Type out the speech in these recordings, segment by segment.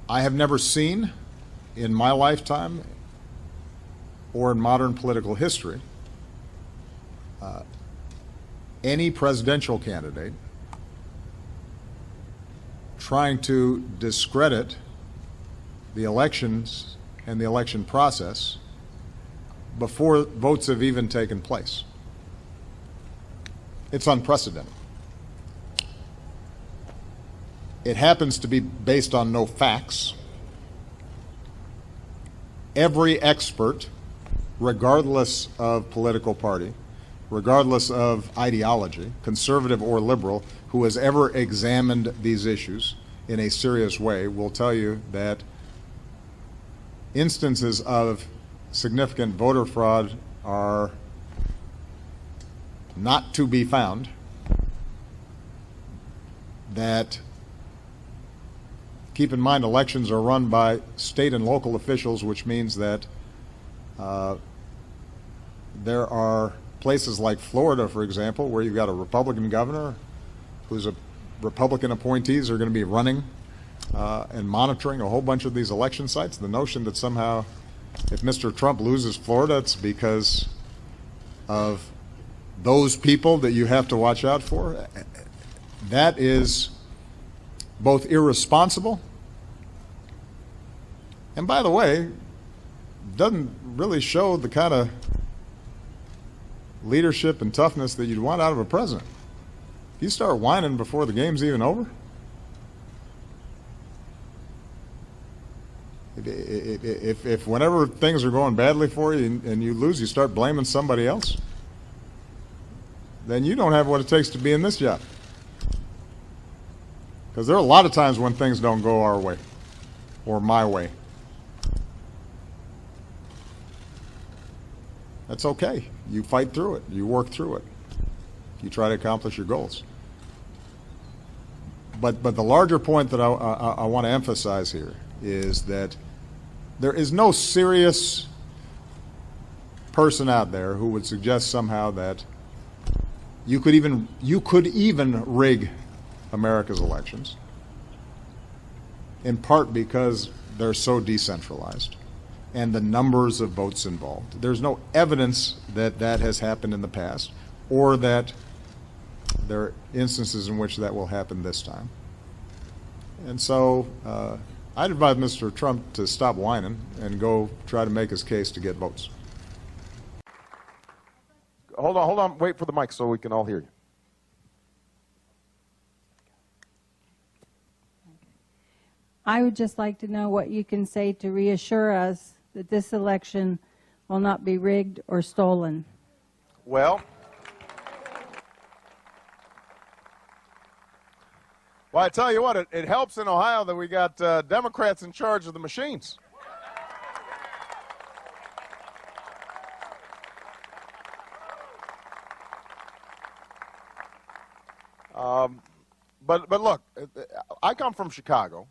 I have never seen in my lifetime or in modern political history any presidential candidate trying to discredit the elections and the election process before votes have even taken place. It's unprecedented. It happens to be based on no facts. Every expert, regardless of political party, regardless of ideology, conservative or liberal, who has ever examined these issues in a serious way will tell you that instances of significant voter fraud are not to be found, that, keep in mind, elections are run by state and local officials, which means that there are places like Florida, for example, where you've got a Republican governor who's a Republican appointees are going to be running and monitoring a whole bunch of these election sites. The notion that somehow if Mr. Trump loses Florida, it's because of those people that you have to watch out for, that is both irresponsible and, by the way, doesn't really show the kind of leadership and toughness that you'd want out of a president. If you start whining before the game's even over, if whenever things are going badly for you and you lose, you start blaming somebody else, then you don't have what it takes to be in this job. Because there are a lot of times when things don't go our way or my way. That's okay. You fight through it. You work through it. You try to accomplish your goals. But the larger point that I want to emphasize here is that there is no serious person out there who would suggest somehow that you could even rig America's elections, in part because they're so decentralized and the numbers of votes involved. There's no evidence that that has happened in the past or that there are instances in which that will happen this time. And so I'd advise Mr. Trump to stop whining and go try to make his case to get votes. Hold on, wait for the mic so we can all hear you. I would just like to know what you can say to reassure us that this election will not be rigged or stolen. Well, I tell you what, it helps in Ohio that we got Democrats in charge of the machines. But look, I come from Chicago,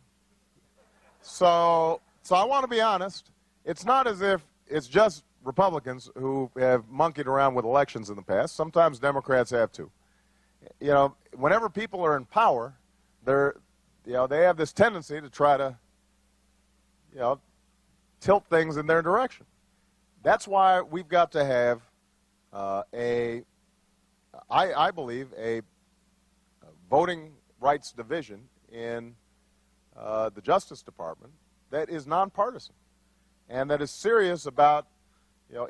so I want to be honest. It's not as if it's just Republicans who have monkeyed around with elections in the past. Sometimes Democrats have too. You know, whenever people are in power, they have this tendency to try to, tilt things in their direction. That's why we've got to have I believe, a voting rights division in the Justice Department that is nonpartisan and that is serious about,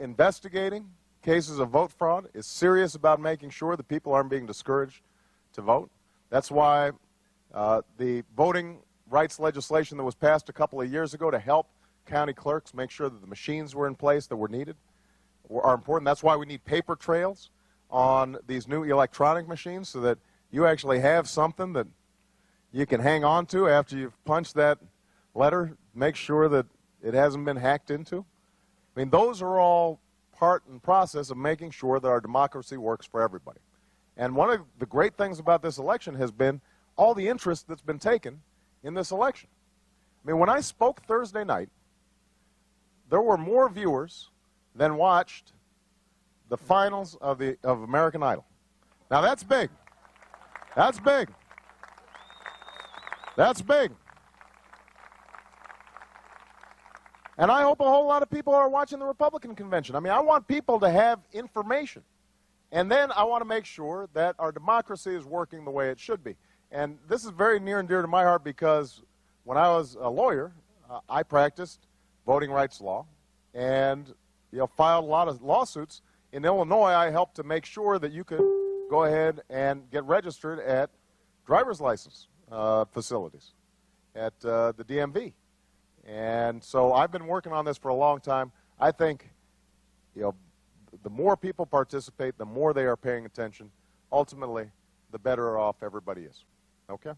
investigating cases of vote fraud, is serious about making sure that people aren't being discouraged to vote. That's why the voting rights legislation that was passed a couple of years ago to help county clerks make sure that the machines were in place that were needed are important. That's why we need paper trails on these new electronic machines so that you actually have something that you can hang on to after you've punched that letter, make sure that it hasn't been hacked into. I mean, those are all part and process of making sure that our democracy works for everybody. And one of the great things about this election has been all the interest that's been taken in this election. I mean, when I spoke Thursday night, there were more viewers than watched the finals of American Idol. Now that's big. That's big. That's big. And I hope a whole lot of people are watching the Republican convention. I mean, I want people to have information. And then I want to make sure that our democracy is working the way it should be. And this is very near and dear to my heart because when I was a lawyer, I practiced voting rights law and filed a lot of lawsuits. In Illinois, I helped to make sure that you could go ahead and get registered at driver's license facilities at the DMV. And so I've been working on this for a long time. I think, the more people participate, the more they are paying attention, ultimately, the better off everybody is. Okay?